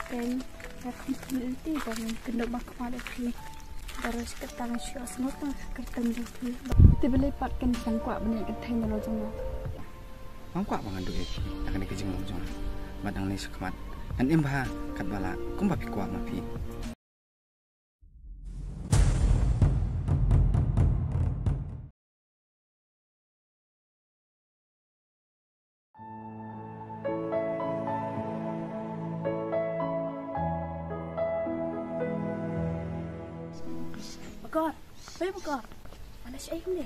Ken community bang kena makmal itu terus ketang syos nota ketang juga tiba lepat kan sangkwa banyak ketang dalam jumlah sangkwa bang adu eki akan dikejeng jong badang ni sekmat an imba kat bala kum bapi kwa mapi Bakar, mana sih ayam ni?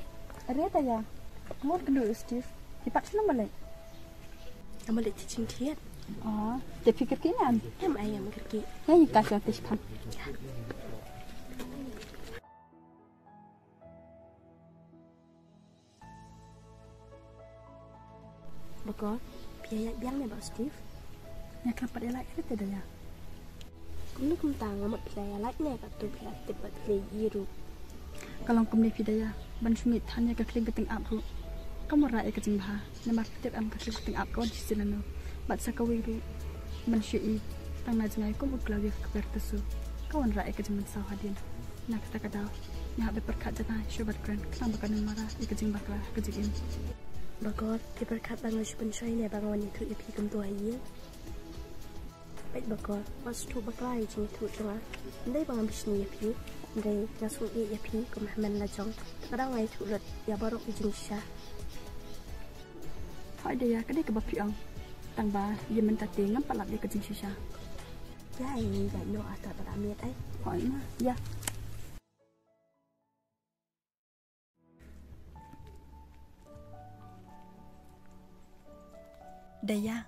Ada tak ya? Mau kedua Steve, cepat sih nama leh. Nama leh cicing tiat. Oh, dia fikir kini am ayam kerki. Ya, ini kasih atas pan. Bakar, biaya biang ni bang Steve. Ya kenapa dia like itu dah ya? Kau nak tang amat biaya like ni kat tu biaya tepat lejiru. Kalau kamu ni pidaya, bansungi tanya ke kling keting abru. Kamu rai ke jembah, nama tip am ke kling keting ab kau di sini no. Bat sakawiru, manusia tang najengai kamu uklagi ke bertesu. Kawan rai ke jembah sahadin. Nak kata kata, nyah berkat jana syobat keren. Kenapa kau marah ke jembah kelah ke jigin? Bagot, berkat bangun syobat saya ni bangun itu ipi kentu aye. Baik bagot, pas tu baklai jeng itu cuma. Ndai bangun bisni ipi. Dari ngasuk ia pi ke Muhammad Lajong. Kadang ai tulut ya baru ijin syah. Hai dia kadai ke bapiang. Tang ba dia minta ngam palak dia ke jin syah. Ya ini dah no ata pada miat ai. Hai mah ya. Daya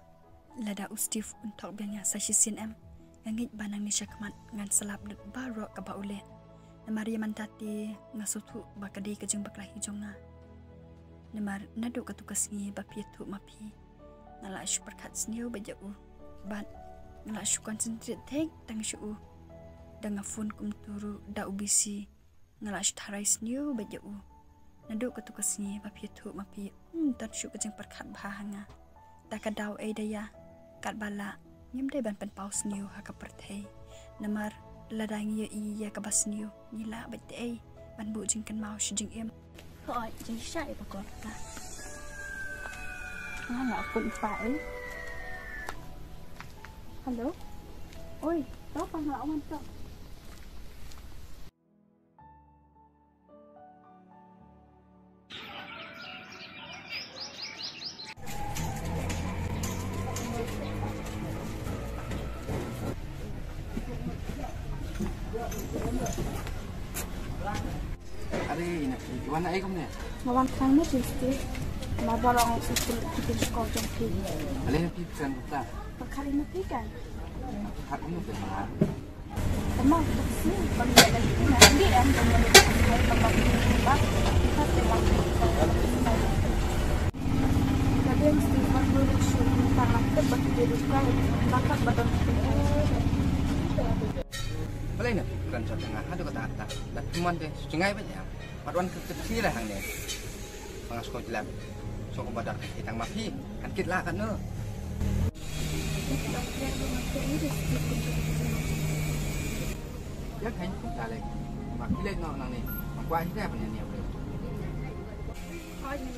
lada ustif untuk biangnya sasisin am. Ngit banang ni syakmat ngan selap dek baru ke baule. Namar yaman tati ngasutu bakadi kejeng baklahi jonga. Namar nadu katukas ngi bapietu mapi. Ngala asyu perkat sniu bajau. Bat ngala asyu konsentrate tek tang syu. Danga fun kum turu da ubisi. Ngala asyu tarai sniu bajau. Nadu katukas ngi bapietu mapi. Tat syu kejeng perkat bahanga. Takadaw ay daya. Kat bala nyem day ban pen paus sniu haka pertei. Namar ladang ia kabas niu nila bete ai ban bu jing kan mau jing em thôi jing sai ba con ta ngak pun phải hello ôi đó con là ông anh đó Ari nak iwan ai kom ni lawan kang ni sih ma barang sistem kita sekolah jangki ale pi kan ta perkara ni kan hak ni ke mana Emang sih bagi lagi nanti am dengan tempat kita kita telah jadi yang sifat produksi karena tebak dirusak maka badan boleh nak kan contoh ngah ada kata kata dan cuman deh sungai banyak paduan kecil lah hang ni pengas kau jelas so kau badar kita mafi kan kita lah kan no ya kan kita lagi mak kita no nang ni mak kuah kita punya ni boleh oh ini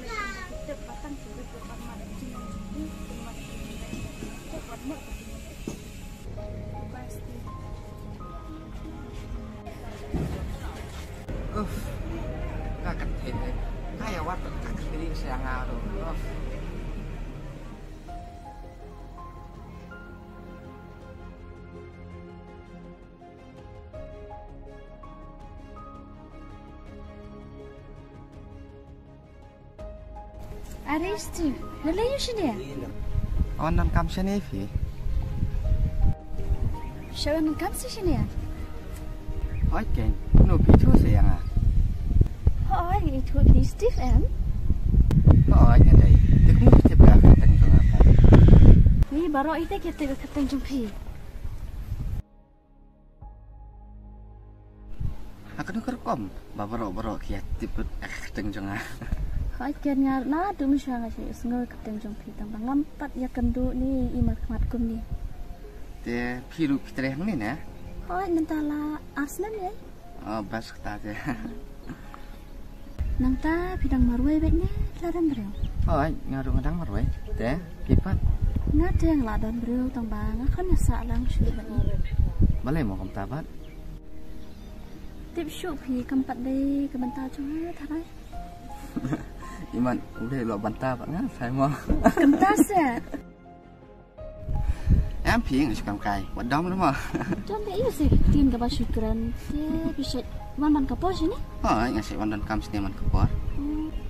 kita pasang sudah bersama dengan ini cepat mak pasti Kakak ini kayak wat kakak ini saya ngaruh. Aristi, nalayo siya niya? Awan nam kam siya niya, fi. Siya nam kam siya niya? Ôi keng, nó bị thua gì à? Ôi, cái thua bị stiff em? Ôi, anh đây, tôi cũng tiếp cả cái tên của apa? Ni baru itu kita keteng jumpi. Aku nak kerkom, bawa kia tiput keteng jonga. Hai kenya na tu misha ngasih sengal keteng jumpi tambah ngampat ya kendu ni imat kum ni. Te piru kita yang ni na. Oh, nantala Arsenal ya? Oh, bas kita aja. Nanta bidang marwai betnya ladan bro. Oh, ngaruh ngadang marwai. Te kipat. Ngada yang ladan bro tang bang kan ya salang syu betnya. Balai mau kamu tabat. Tip syu pi kampat dei kebentar cuma tharai. Iman udah lo bantah pak nggak saya mau. Kentas ya. Em phi nggak suka kai, buat dom đúng không? Trong đấy yêu sih tin ka basyukran. Te bisa man ka pos ini. Oh, ngasih wandan kam sini man kepor.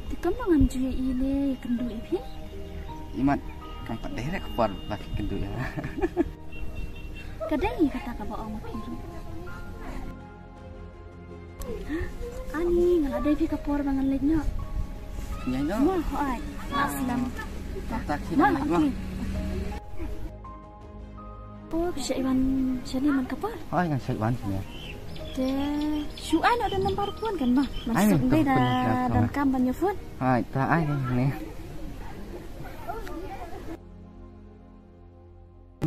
Ti kam mangan jue ile kendu ipi. Iman kam pat deh kepor bagi kendu ya. Kadai kata ka ba ong piru. Ani ngalada pi ka por mangan leknya. Nyanyo. Wah, ai. Aslam. Tak kira mah. Oh, bisa iwan sini man kapal. Oh, ngasih wan sini. Te, syu ai nak ada nomor phone kan mah. Masuk deh dan kam banyak phone. Hai, tak ai ni.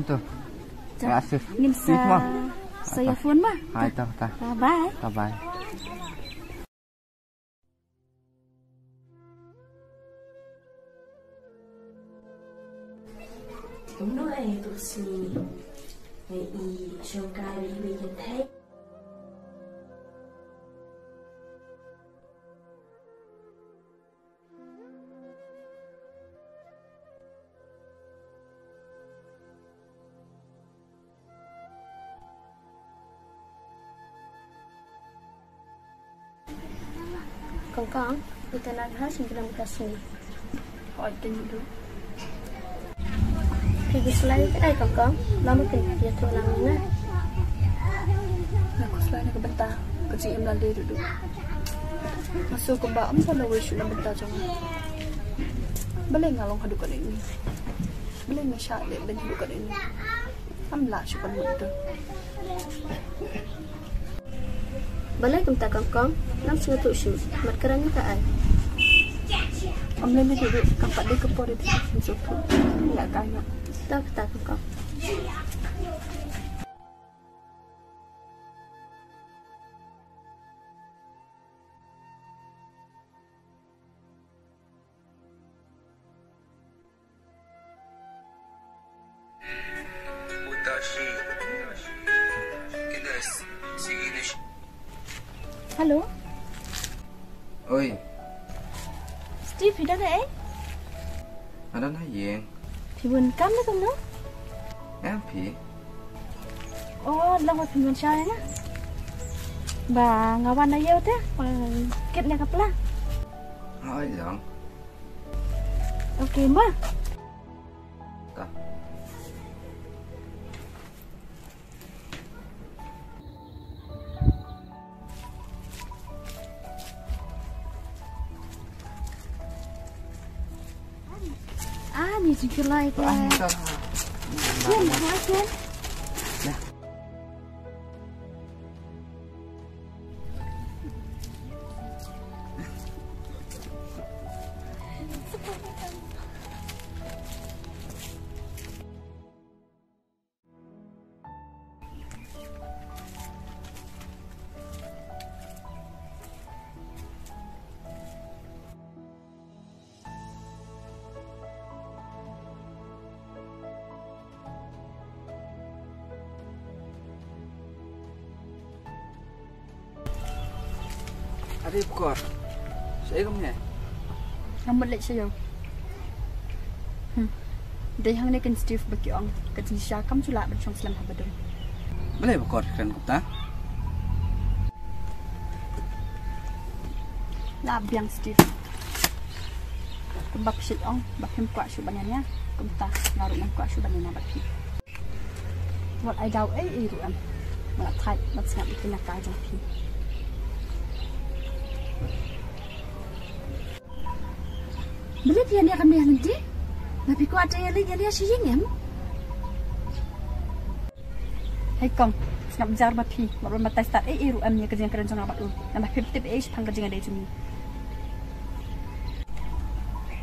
Tuh. Terima kasih. Ingin saya phone mah. Hai, tak. Bye. Bye. Đúng rồi, tụi xì ngày y trong cái bị nhận thấy con kita nak hal singkiran kasih hỏi tin dulu. Pergi selain cái đây con nó mới cần dia tu lang na. Aku selain ke bentar kerja em lagi duduk. Masuk ke bawah sana wish dalam bentar jangan. Boleh ngalong haduk kat ini. Boleh ngasyak dek ben haduk kat ini. Amlah syukur mudah. Boleh kita con nam sudah tu syu mat kerana ka ai. Am lên đi duduk kampat dia ke por itu masuk tu. Ya kaya. Tak con. Halo. Oi. Steve dah ke Ada nak yang? Thì buồn cắm đấy không đó. Em phi. Oh, lang thì buồn sai na. Bà ngawan na yêu thế, kết na kapla. Oi dong. Okay ma. Tak. Ni juga lah itu. Ken, Ken. Ada kor. Saya kamu ni. Kamu lek saya. Dia hang ni kan Steve bagi orang kerja syakam sulak bencong selam habadum. Boleh kor kan kita? Lah biang Steve. Kebab syit ong, bakim kuat syu banyannya. Kumta ngaruh nang kuat syu banyannya bagi. Wat ai dau itu am. Mak thai mak sengap bikin nak aja pi. Bila dia akan biar nanti, tapi kau ada yang lagi dia sih yang Hai kong, ngap jar mapi, maru matai start iru amnya kerja keren jangan apa tu. Nama 50 age pang kerja ada cumi.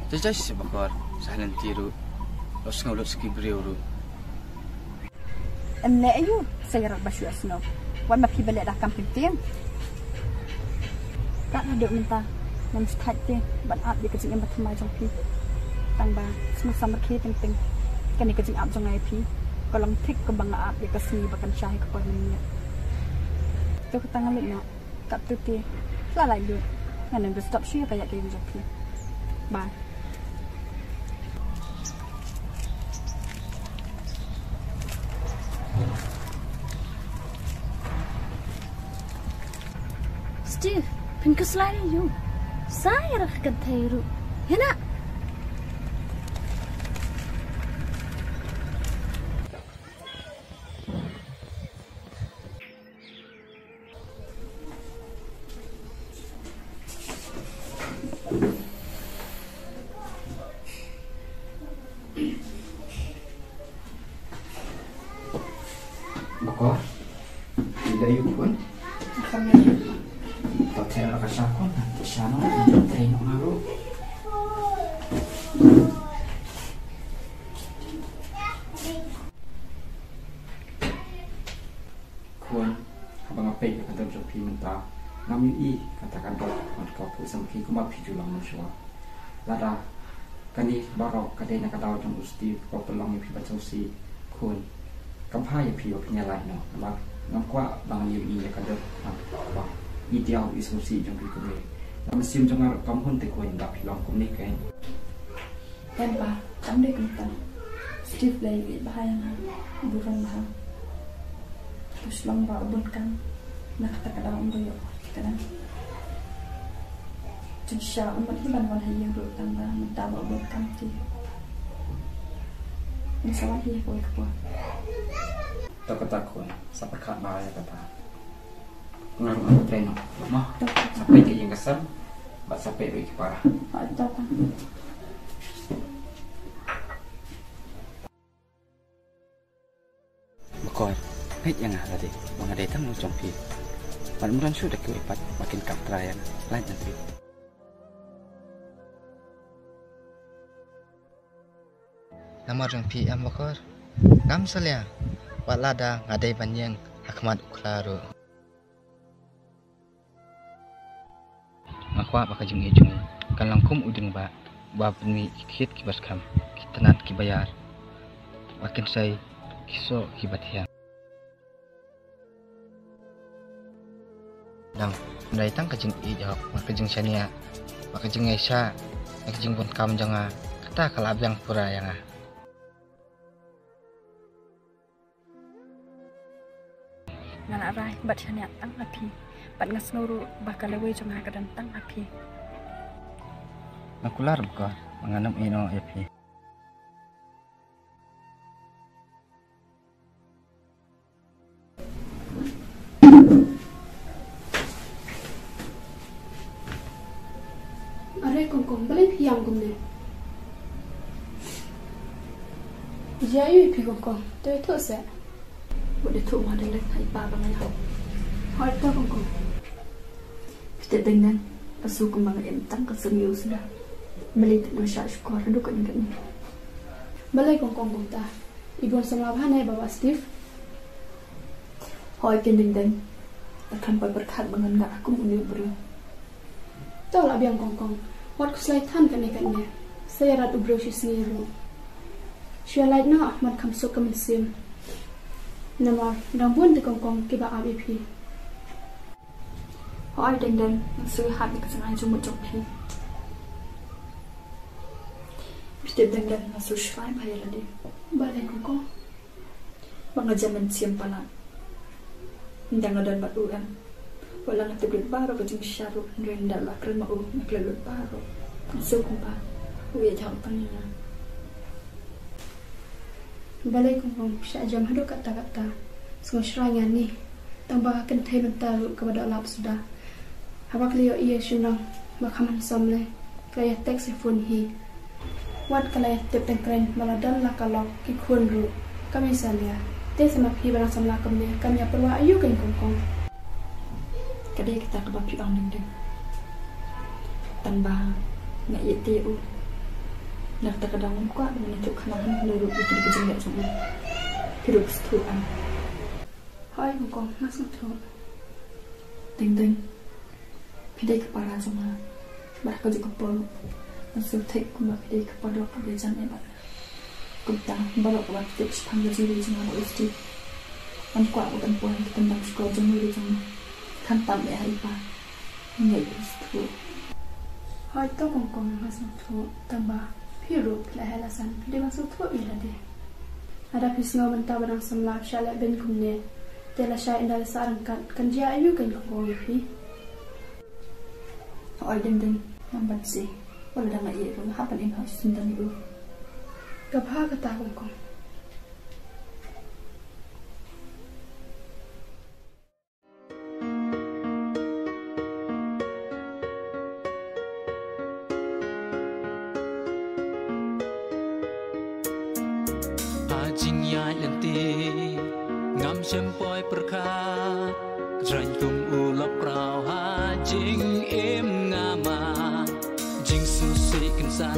Jadi sih bakar, saya nanti ru, los ngulur ski beriuru. em lẽ yêu saya rak basyu asno wan ma pi balik dah kampung tiang tak ada mentah nam start te ban ap di kecing em batmai jong pi tang ba semua sama ke ting ting kan di kecing ap jong ai pi kolong tik ke bang ap di kasi bakan syai ke pon ni tu ke tangan lit no kap tu ti la lai lu ngan em stop shi kayak ke jong pi ba Steve, pinkas lari you. Saya rak kentairu. Hena. Bakor, tidak yuk pun. Hotel Rakasakon nanti sana train ngaruh. Kuan, abang apa yang kata Jopi mentah, ngami katakan kau pun sampai kumap hidup manusia. Lada, kani barok kadenya kadau jong usti kau pelong yang baca usi kuan, kampai yang piu penyalai no, nampak bang yang kadau nampak. Ideal isolasi jong pi kue. Nama sim jong arok kampun te kue ndak pilong kumni kain. Tempa, kamu dek kentang. Steve lagi bahaya ngan, bukan bahang. Terus long bawa bunkan, nak kata kadang umroyo, kita nang. Jensya umat hiban wan hayang dulu tangga, mentah bawa bunkan ti. Ini sawan hiya kue kepua. Tak ketakut, sampai kat bahaya kata. Ngaruh aku train mah sampai ke yang kesam bak sampai ke parah Ada kan Bakor hei yang ada deh bang ada tang jong pi pan muran sudah ke ipat makin kap terayan lain nanti nama jong pi am bakor ngam salia wat lada ngadai banyang hakmat uklaro ngakwa baka jeng ejung kan langkum udeng ba pemi ikit kibas kam kitanat kibayar makin say kiso kibathiang dang ndai tang kajeng i jawab maka jeng sania maka jeng esa maka jeng pun kam janga kata kalabyang pura yang ngana rai bat sania tang api pat ngasnuru bakal lewe jong hakadan tang api nakular buka menganam ino api Are kongkong balik yang gumne jayu pi kongkong tu itu se boleh tu ada lek hai pa bangai hau hoi to kongkong kita dengan asu kembang em tang ka seng yu sudah beli tu sya syukur du kan kan balik kongkong gumta ibu sama bhane bawa Steve hoi ken ding akan berkat bangan ngak aku uni bro tahu lah biang kongkong wat keselaitan kan ikannya saya rat ubro si sendiri Shia light na man kam so kam sim nama rambun de kongkong kiba ABP hoi ding su hat ke sangai ju mo jok pi Step ding su shwai bhai la de balik kongkong banga jaman sim pala ndang adan bat UM wala nga tiblit baro ka jing sharu renda la krema u naklelut baro so kumpa uye jang panina balik kongkong sya jam hadu kata-kata semua serangan ni tambah kentai bentaru kepada Allah sudah apa kalian iya sunang makaman samle kaya teks phone hi wat kalian tip tengkren maladan la kalau kikun ru kami salia te sama pi barang samla kami kami perwa ayu kan kongkong kadai kita ke bapi ang ding tambah nggak YTU nak tak kadang muka dengan itu kanan lurus itu dijengak semua hidup setuan Hai kong masuk tuh. Ting. Pidai kepala sama. Barang juga perlu. Masuk tek kuma pidai kepala kebejan ebat. Kumta balok kebat tek panggil juri jangan usti. An kuat bukan puan kita tembak sekolah jemuri jeng. Tantam ya ipa. Ngai ustu. Hai to kong masuk tuh tambah. Piru pila helasan pidai masuk tuh ila deh. Ada pisau mentah barang semla syalak ben kumne. Tela syai indal sarang kan dia ayu kan kong pi. Oh ding nambat sih. Wala dah ngai iru hapan im harus sindan ibu. Gabha kata kong. Jing yai lenti ngam xem poi perka ranh kum ulap rao ha jing em ngama jing susi kensan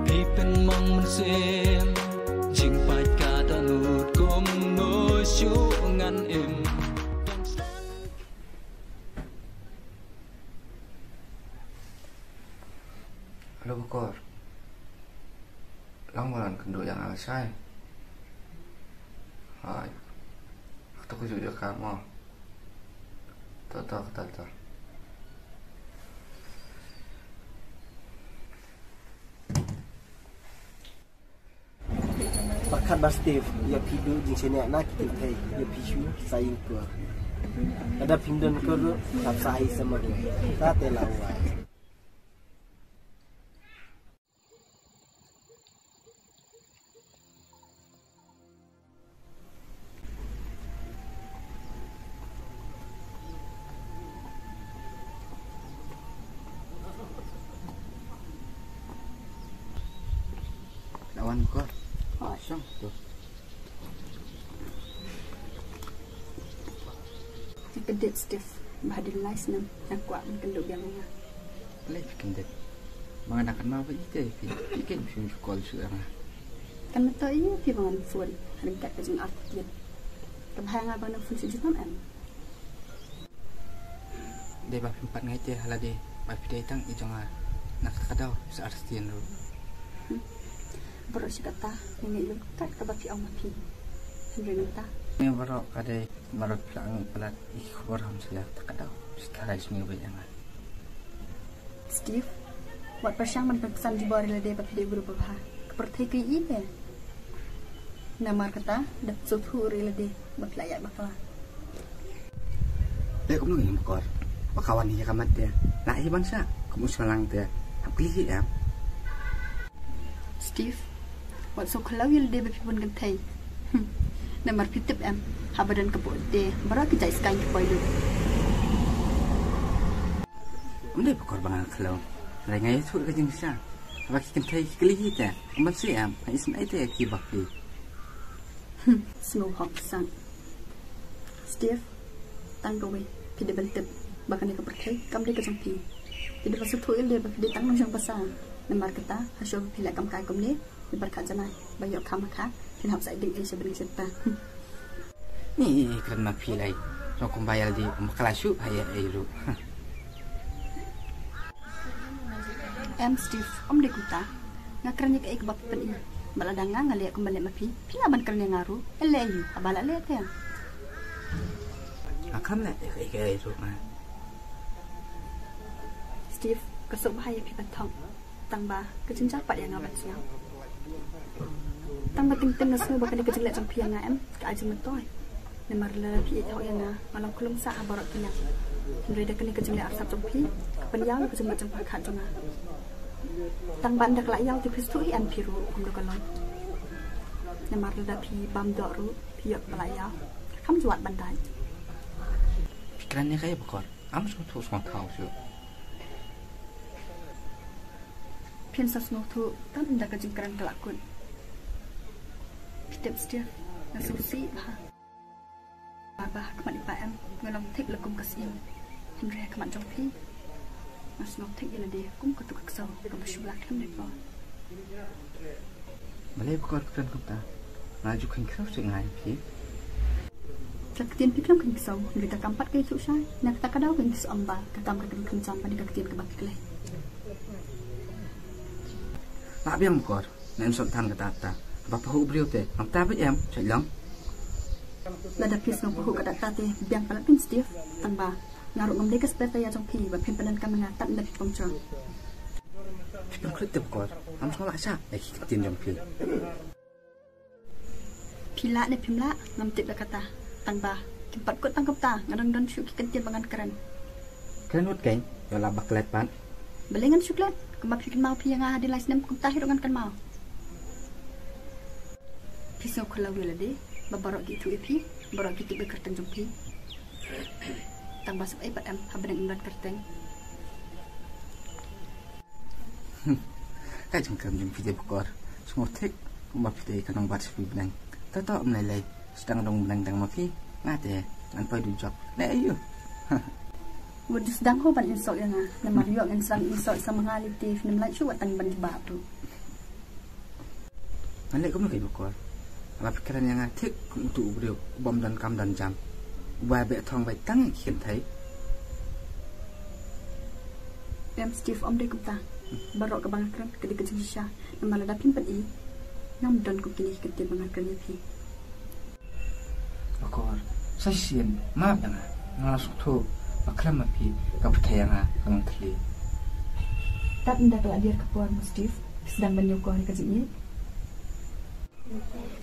pipen mong men sem jing pai ka danut kum no shu ngan em Halo Bukor, lang malan kendo yang alasay. Hai, aku tuh juga kamu. Tahu. Bakat Steve, ya pidu di sini anak kita teh, ya pisu sayang kuah. Ada pindon kerut, tak sahih sama dia. Tak telawai. Lawan Bukor. Song tuh. Kedit Steve, bahadin lais nam, nak kuat mengkenduk yang mana? Leh kedit. Mengadakan mau apa itu? Ikan film sekolah suara. Kan betul ini pi bangan fuan, hari kat kejeng artian. Kebahangan bangan fuan sejumlah em. Dia bapa empat ngai teh hala dia. Bapa dia tang ijonga nak kadau seartian ru. Baru si kata ini lu kat kebapi orang mapi. Henry minta. Ini baru kadai baru pelang pelat ikhbar ham saya tak kadau. Sekarang semua berjangan. Steve, buat persiapan berkesan di bawah dia bapi dia berubah. Keperti ke ini. Nama kata dak suhu rela dia bapi layak bakal. Dia kamu ni Bukor. Kawan ni kamat dia. Nak iban sa. Kamu selang dia. Tak pilih ya. Steve, buat so kalau dia bapi pun kentai. Nama pitip em, habadan kebut dia. Baru kita iskan kepoy lu. Dia Bukor bangang kalau. Rengai tu kerja besar. Bagi kentai kelih kita. Masih am. Isin itu ya kibapi. Snow hawk sang. Steve, tanggawe. Pide bentip. Bahkan dia kepercayai, kamu dia kejampi. Tidak masuk tu dia bagi dia tanggung jawab besar. Nama kita hasil pilih kamu kaya kamu ni. Berkat janai, bayar kamu kah? Kenapa saya ding sebenarnya siapa? Ni kerana pilih. So kumbayar di makalasu ayah airu. Steve, om dekuta. Ngakarnya ke ikbab pen ini. Baladanga ngaliak kembali mapi. Pila ban kerana ngaru. Elayu, abala lihat ya. Akam lah airu mah. Steve, kesuk bahaya pipa tong. Tangba kejenjang pak yang ngabat siang. Tangba ting-ting nasu bahkan dia kejelak jampi yang ngam ke aja mentoy. Nemar lepi itu yang malam kulung sah barat kenyang. Henry dah kena kejelak arsap jampi. Penyang kejelak jampa kat jonga. Tangba anda kelayau di pistui an piru kum dokalong. Nemar lepi bam doru piok pelayau. Kamu juat bandai. Pikirannya kayak Bukor. Am suatu tahu sih. Pian sasno tu tan indah kejengkeran kelakun. Pitip Steve, nasusi bah. Babah kemat IPM ngelong tek lekum kasin. Henry kemat jompi. Nasno tek ila dia kum ketuk kesau kamu syulak lem depa. Balai Bukor kan kita. Maju kan kau sengai pi. Ketin pikir kan kisau, kita kampat ke itu saya, nak tak kadau kan kisau amba, kakam kakam kencam pada ketin ke baki keleh. Tak biang kor, nak sultan kata ta, bapa hu beliau te, nak tak em, cak lang. Lada pis ngam hu kata ta te, biang palat pin Steve, tamba, ngaruk ngam dekas peta ya jong pi, bapin padan kami ngatat ndak pongcong. Pipang kulit te kor, am sekolah sah, lagi ketin jong pi. Pila ne pimla, ngam tip kata. Tangba, tempat kot tangkap ta, ngadang dan syuk kentir bangan keren. Keren ut kain, yola baklet pan. Belengan syuklet, kemap syukin mau pi yang ada lais nem kum tahir dengan kan mau. Pisau kula wila de, babarok gitu epi, barok gitu bekerteng jompi. Tangba sab ibat am habenang imran kerteng. Kai jengkem jompi de bukor, semua tek, kumap de kanong bat sepi benang. Tahu menilai. Sedang dong benang tang mafi, ngate, dan pai dujak. Nah ayo. Wujud sedang hoban insok yang nama riok yang serang insok sama ngalitif, nama lagi cuat tang ban jebak tu. Nalek kamu kayak bukor. Apa pikiran yang ngatik untuk beliau bom dan kam dan jam. Ubah bet thong bet tang kian thai. Steve om dek kumta, barok ke bangkran ketika jenisah, nama lada pimpan i, ngam dan kukini ketika bangkran i. Bakor, saya sian, maaf jangan, ngalasuk tu, baklam api, kaputaya nga, ang tali. Tak hendak kelak dia kepuan Steve, sedang menyukuh hari kerjanya.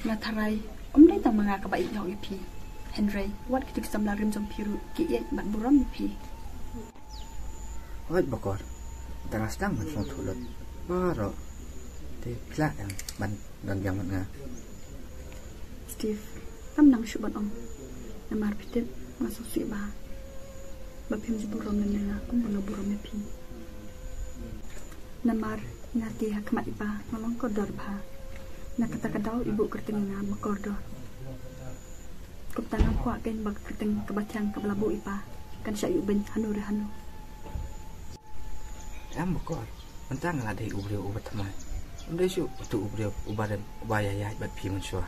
Natarai, day tang mga kabaik yang ipi. Henry, wat kita kisam larim jom piru, kiye bat buram ipi. Wat bakor, tengah sedang menyukuh tulut, baru, te pilak yang ban dan jaman nga. Steve, kam nang syubat om namar pitip masuk si ba bapim jiburom nana kum banga burom mepi namar ngati hakmat ipa ngolong kodor ba na kata kadau ibu kerteng na makordor kup tanam kuak ken bak kerteng kebatyang kebelabu ipa kan syayu ben hanu re hanu am bakor mentang la dei ubriu ubat tamai undai syu tu ubriu ubaran ubaya ya bat pi mensua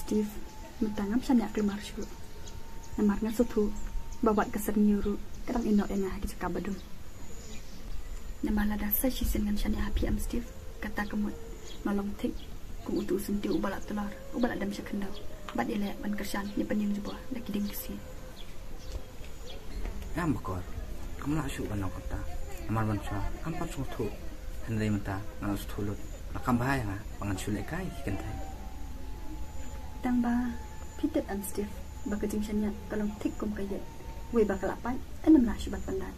Steve, mentangam sanyak kelemar syuk. Namarnya sutu, babat keser nyuru, kadang inok yang ngah kita kabadum. Namar lada saya sisin dengan sanyak api am Steve, kata kemut, malong tik, kum utu senti ubalak telur, ubalak dam syakendau, bat ilek ban kersan, ni penyeng jubah, laki ding kesi. Ya bakor, kamu nak syuk banau kata, namar mensua, kampat sutu, hendai menta, ngalas tulut, nakam bahaya ngah, pangan syulek kai kentai. Tangba pitet am Steve baka jingshanya kalong tik kum kayet we baka lapan enam na syubat pandan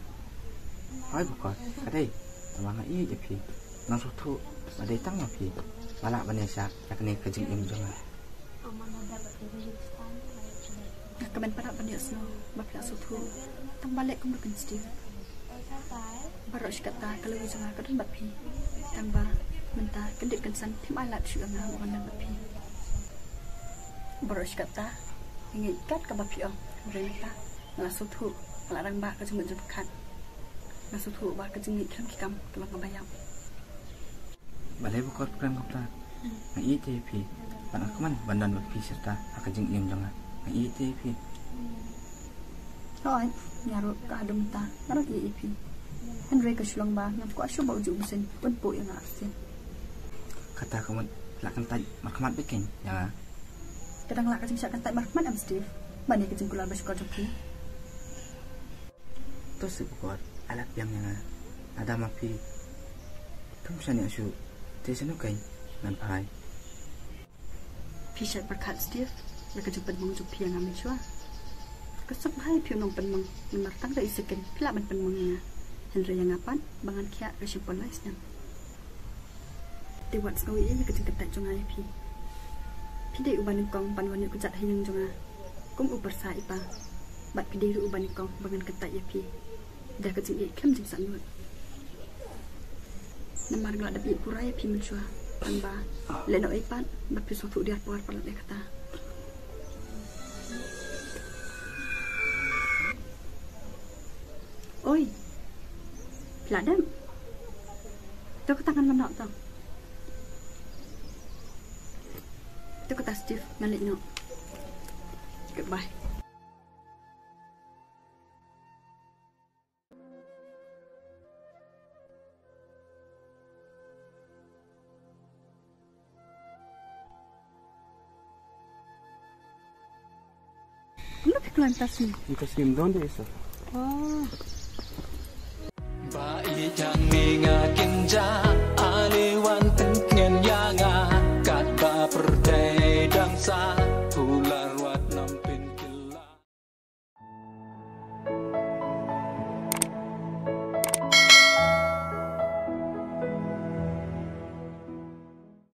hai bakor kadai tamanga i jepi nang sutu badai tang api balak banesa yakni kejing im jangan kamen para banyak sno baka sutu tang balik kum bukan Steve barok kata kalau jangan kadun bapi tangba menta kendik kensan tim alat syuanga wangan bapi Boros kata, ingin ikat ke bapi om, mereka ngasut hu, melarang bah kejengit jebekan, ngasut hu bah kejengit dalam kikam kelang kebayang. Balai bukor peran kota, yang ITP, panak keman bandan bapi serta kejeng im jangan, yang ITP. Oh, nyaru ke adum ta, nyaru ITP. Henry kesulong bah, yang kuat syubau ujung mesin, pun po yang asin. Kata keman, lakan taj, markamat bikin, ya. Kadang lak kacing syakan tak markman am Steve. Mana kacing kular bersyukur joki. Terus si bukor alat yang ada mapi. Kamu sana asyuk. Tiada nak kain nan pai. Pisat berkat Steve. Mereka jumpa mengujuk piang amin syua. Kesep hai piang nong penmeng. Memartang dari sekian pilak ban penmengnya. Henry yang ngapan bangan kia resympon laisnya. Diwat sekali ini kacing ketat jongai pi. Pidai uban kong panwan ku jat hayang jonga. Kum ubar sa ipa. Bat pidai ru uban kong bangan ketat ya pi. Dah kecing ikam jing sanut. Namar gelak dapi purai pi mensua. Tanpa leno ipat bat pi suatu dia puar palat dia kata. Oi. Ladam. Tu tangan menak tau. Tu kata Steve ngalik no. bye. Lu pikirkan tasmi. Tasmi donde eso? Oh. Ba i jang ni